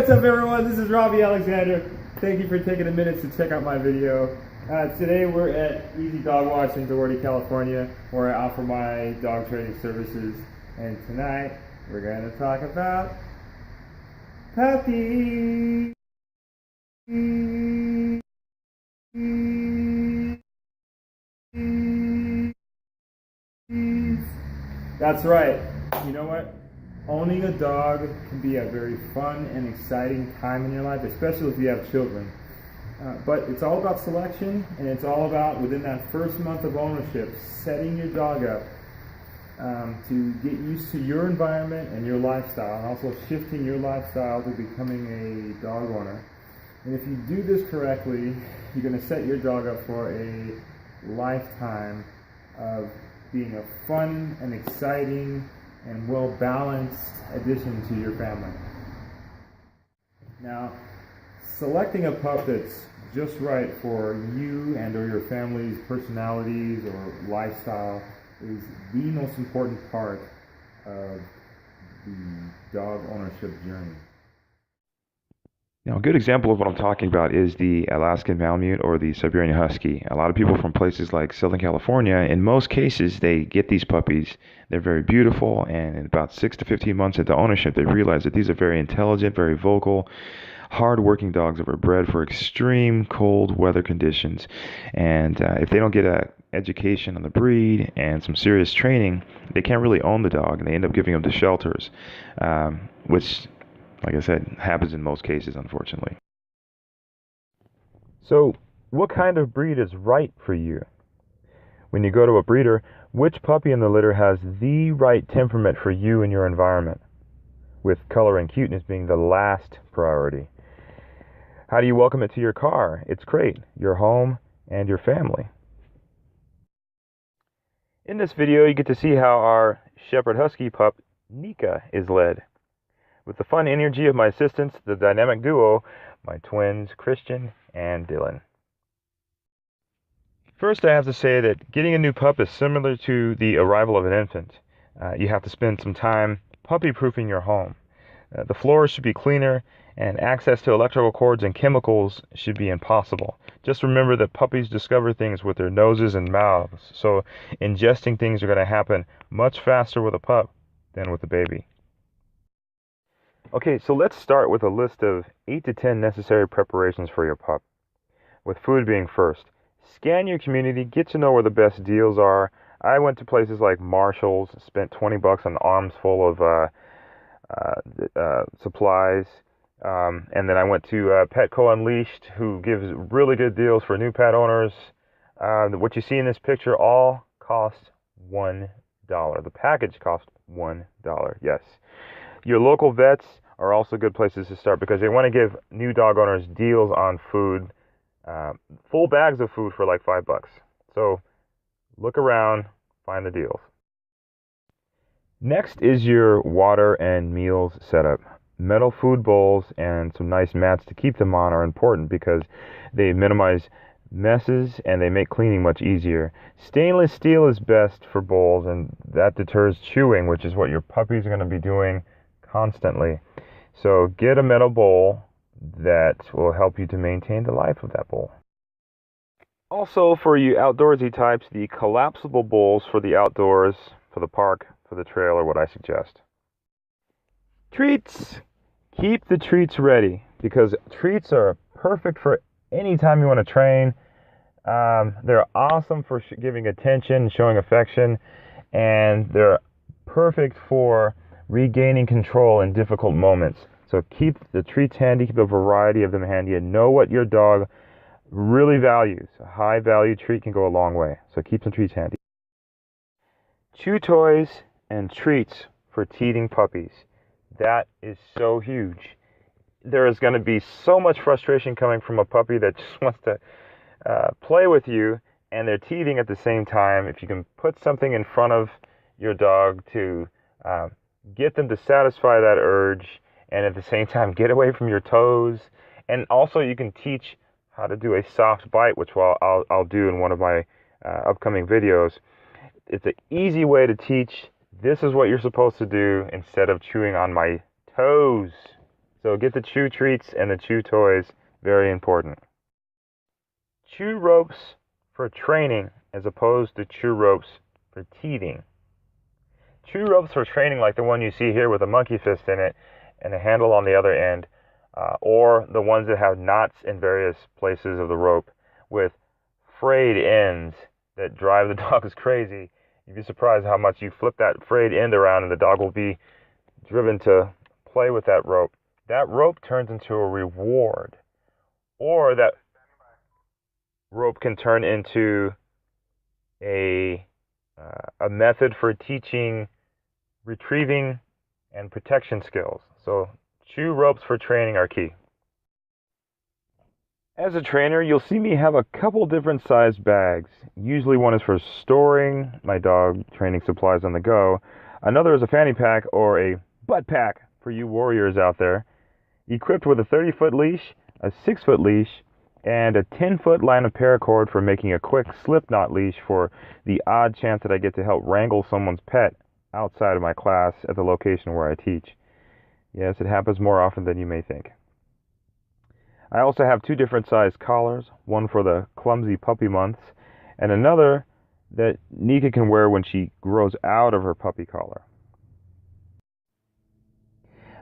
what's up everyone? This is Robbie Alexander. Thank you for taking a minute to check out my video. Today we're at Easy Dog Wash in Doherty, California, where I offer my dog training services. And tonight we're going to talk about puppies. That's right. You know what? Owning a dog can be a very fun and exciting time in your life, especially if you have children. But it's all about selection, and it's all about, within that first month of ownership, setting your dog up to get used to your environment and your lifestyle, and also shifting your lifestyle to becoming a dog owner. And if you do this correctly, you're going to set your dog up for a lifetime of being a fun and exciting and well-balanced addition to your family. Now, selecting a pup that's just right for you and or your family's personalities or lifestyle is the most important part of the dog ownership journey. Now, a good example of what I'm talking about is the Alaskan Malamute or the Siberian Husky. A lot of people from places like Southern California, in most cases, they get these puppies. They're very beautiful, and in about 6 to 15 months into ownership, they realize that these are very intelligent, very vocal, hard-working dogs that were bred for extreme cold weather conditions. And if they don't get an education on the breed and some serious training, they can't really own the dog, and they end up giving them to shelters, which, like I said, happens in most cases, unfortunately. So, what kind of breed is right for you? When you go to a breeder, which puppy in the litter has the right temperament for you and your environment? With color and cuteness being the last priority. How do you welcome it to your car, its crate, your home, and your family? In this video, you get to see how our Shepherd Husky pup, Nika, is led. With the fun energy of my assistants, the dynamic duo, my twins, Christian and Dylan. First, I have to say that getting a new pup is similar to the arrival of an infant. You have to spend some time puppy-proofing your home. The floors should be cleaner, and access to electrical cords and chemicals should be impossible. Just remember that puppies discover things with their noses and mouths, so ingesting things are going to happen much faster with a pup than with a baby. Okay, so let's start with a list of 8 to 10 necessary preparations for your pup, with food being first. Scan your community, get to know where the best deals are. I went to places like Marshall's, spent $20 on arms full of supplies, and then I went to Petco Unleashed, who gives really good deals for new pet owners. What you see in this picture all costs $1. The package costs $1, yes. Your local vets are also good places to start because they want to give new dog owners deals on food, full bags of food for like $5. So look around, find the deals. Next is your water and meals setup. Metal food bowls and some nice mats to keep them on are important because they minimize messes and they make cleaning much easier. Stainless steel is best for bowls, and that deters chewing, which is what your puppies are going to be doing constantly. So get a metal bowl that will help you to maintain the life of that bowl. Also, for you outdoorsy types, the collapsible bowls for the outdoors, for the park, for the trail are what I suggest. Treats! Keep the treats ready because treats are perfect for any time you want to train. They're awesome for giving attention, showing affection, and they're perfect for regaining control in difficult moments. So keep the treats handy, keep a variety of them handy, and know what your dog really values. A high value treat can go a long way, so keep some treats handy. Chew toys and treats for teething puppies. That is so huge. There is going to be so much frustration coming from a puppy that just wants to play with you, and they're teething at the same time. If you can put something in front of your dog to get them to satisfy that urge, and at the same time get away from your toes. And also you can teach how to do a soft bite, which I'll do in one of my upcoming videos. It's an easy way to teach. This is what you're supposed to do instead of chewing on my toes. So get the chew treats and the chew toys, very important. Chew ropes for training as opposed to chew ropes for teething. Chew ropes for training, like the one you see here with a monkey fist in it and a handle on the other end, or the ones that have knots in various places of the rope with frayed ends that drive the dogs crazy. You'd be surprised how much you flip that frayed end around and the dog will be driven to play with that rope. That rope turns into a reward, or that rope can turn into a method for teaching retrieving and protection skills. So chew ropes for training are key. As a trainer, you'll see me have a couple different sized bags. Usually one is for storing my dog training supplies on the go. Another is a fanny pack or a butt pack for you warriors out there, equipped with a 30-foot leash, a 6-foot leash, and a 10-foot line of paracord for making a quick slip knot leash for the odd chance that I get to help wrangle someone's pet outside of my class at the location where I teach. Yes, it happens more often than you may think. I also have 2 different size collars, one for the clumsy puppy months, and another that Nika can wear when she grows out of her puppy collar.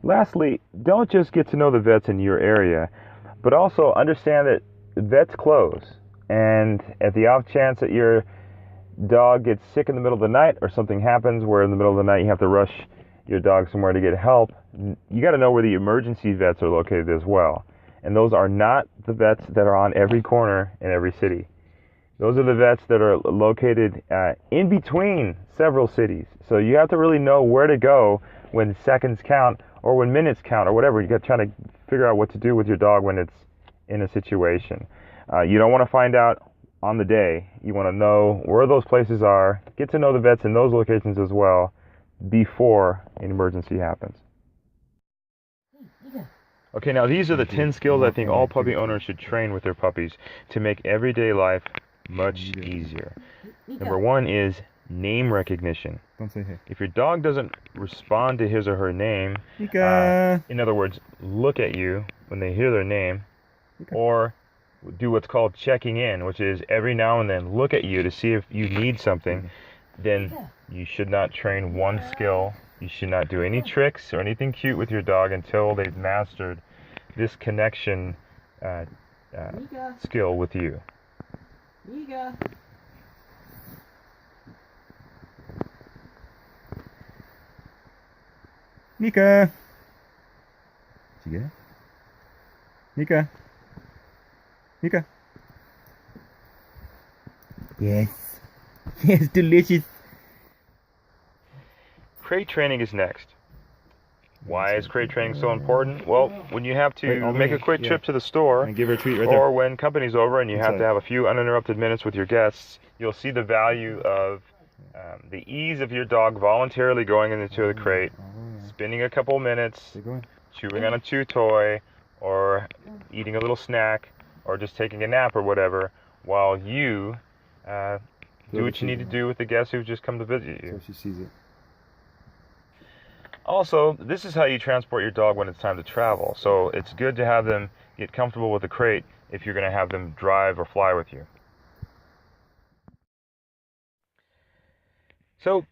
Lastly, don't just get to know the vets in your area, but also understand that vets close, and at the off chance that your dog gets sick in the middle of the night or something happens where in the middle of the night you have to rush your dog somewhere to get help, you got to know where the emergency vets are located as well. And those are not the vets that are on every corner in every city. Those are the vets that are located in between several cities. So you have to really know where to go when seconds count or when minutes count or whatever. You got to try to figure out what to do with your dog when it's in a situation. You don't want to find out on the day. You want to know where those places are, get to know the vets in those locations as well before an emergency happens. Okay, now these are the 10 skills I think all puppy owners should train with their puppies to make everyday life much easier. Number 1 is name recognition. Don't say hey. If your dog doesn't respond to his or her name, Nika. in other words, look at you when they hear their name, or do what's called checking in, which is every now and then look at you to see if you need something, then you should not train one skill. You should not do any tricks or anything cute with your dog until they've mastered this connection skill with you. Nika. Nika. Did you get it? Nika. Nika. Yes. Yes, delicious. Crate training is next. Why is crate training so important? Well, when you have to make a quick trip to the store, And give her a treat right or there. when company's over and you have to have a few uninterrupted minutes with your guests, you'll see the value of the ease of your dog voluntarily going into the crate, spending a couple minutes, chewing on a chew toy, or eating a little snack, or just taking a nap or whatever, while you do what you need to do with the guests who've just come to visit you. So she sees it. Also, this is how you transport your dog when it's time to travel. So it's good to have them get comfortable with the crate if you're going to have them drive or fly with you. So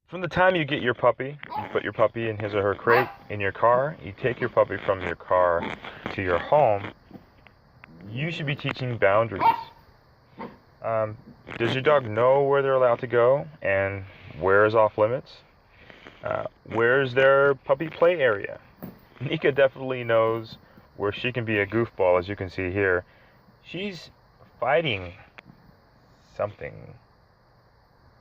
from the time you get your puppy, you put your puppy in his or her crate in your car, you take your puppy from your car to your home, you should be teaching boundaries. Does your dog know where they're allowed to go and where is off limits? Where's their puppy play area? Nika definitely knows where she can be a goofball, as you can see here. She's fighting something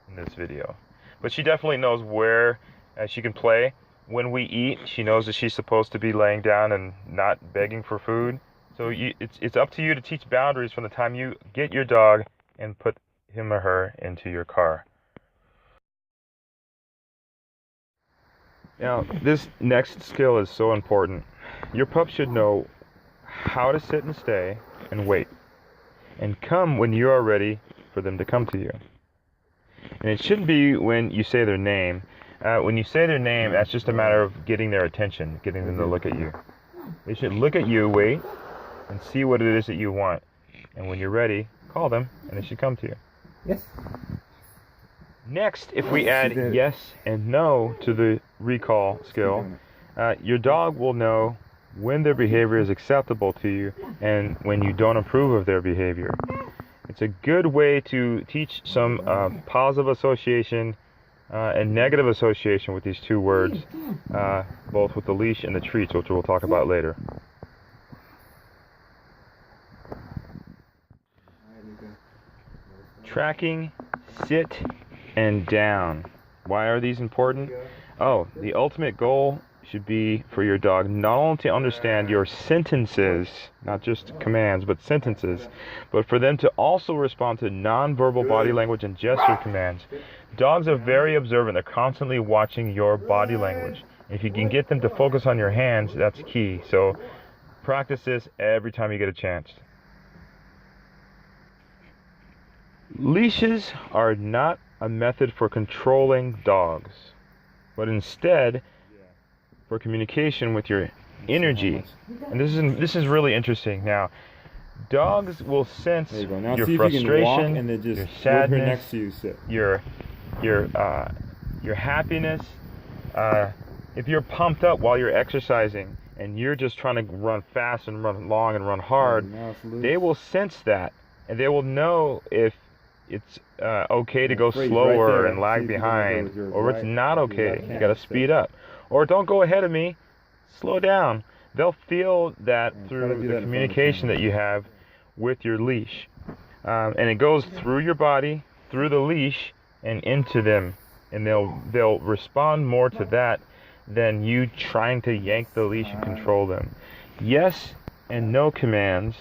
in this video. But she definitely knows where she can play. When we eat, she knows that she's supposed to be laying down and not begging for food. So it's up to you to teach boundaries from the time you get your dog and put him or her into your car. Now, this next skill is so important. Your pup should know how to sit and stay and wait, and come when you are ready for them to come to you. And it shouldn't be when you say their name. When you say their name, that's just a matter of getting their attention, getting them to look at you. They should look at you, wait, and see what it is that you want. And when you're ready, call them, and they should come to you. Yes. Next, if we add yes and no to the recall skill, your dog will know when their behavior is acceptable to you and when you don't approve of their behavior. It's a good way to teach some positive association and negative association with these two words, both with the leash and the treats, which we'll talk about later. Tracking, sit, and down. Why are these important? Oh, the ultimate goal should be for your dog not only to understand your sentences, not just commands, but sentences, but for them to also respond to nonverbal body language and gesture commands. Dogs are very observant. They're constantly watching your body language. If you can get them to focus on your hands, that's key. So practice this every time you get a chance. Leashes are not a method for controlling dogs, but instead for communication with your energy. And this is really interesting. Now, dogs will sense your frustration, and then just your sadness, next to you, sit. your happiness. If you're pumped up while you're exercising and you're just trying to run fast and run long and run hard, they will sense that, and they will know if it's okay to go slower and lag behind, or it's not okay. You gotta speed up, or don't go ahead of me, slow down. They'll feel that through the communication that you have with your leash, and it goes through your body, through the leash, and into them, and they'll respond more to that than you trying to yank the leash and control them. Yes and no commands,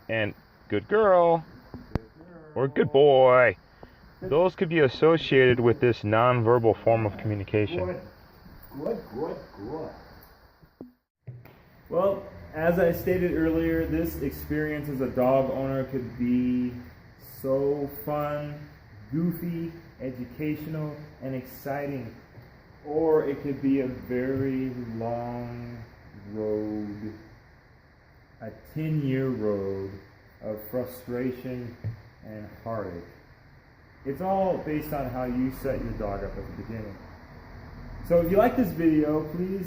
and good girl or good boy, those could be associated with this nonverbal form of communication. Good. Well, as I stated earlier, this experience as a dog owner could be so fun, goofy, educational, and exciting. Or it could be a very long road, a 10-year road of frustration and heartache. It's all based on how you set your dog up at the beginning. So if you like this video, please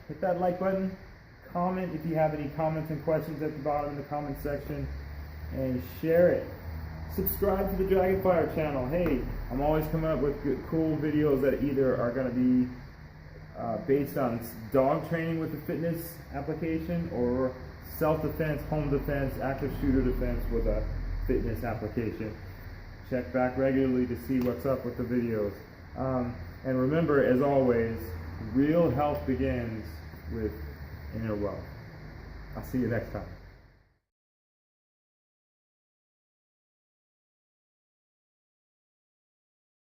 hit that like button, comment if you have any comments and questions at the bottom in the comment section, and share it. Subscribe to the Dragonfire channel. Hey, I'm always coming up with good, cool videos that either are going to be based on dog training with the fitness application, or self-defense, home defense, active shooter defense with a fitness application. Check back regularly to see what's up with the videos. And remember, as always, real health begins with inner wealth. I'll see you next time.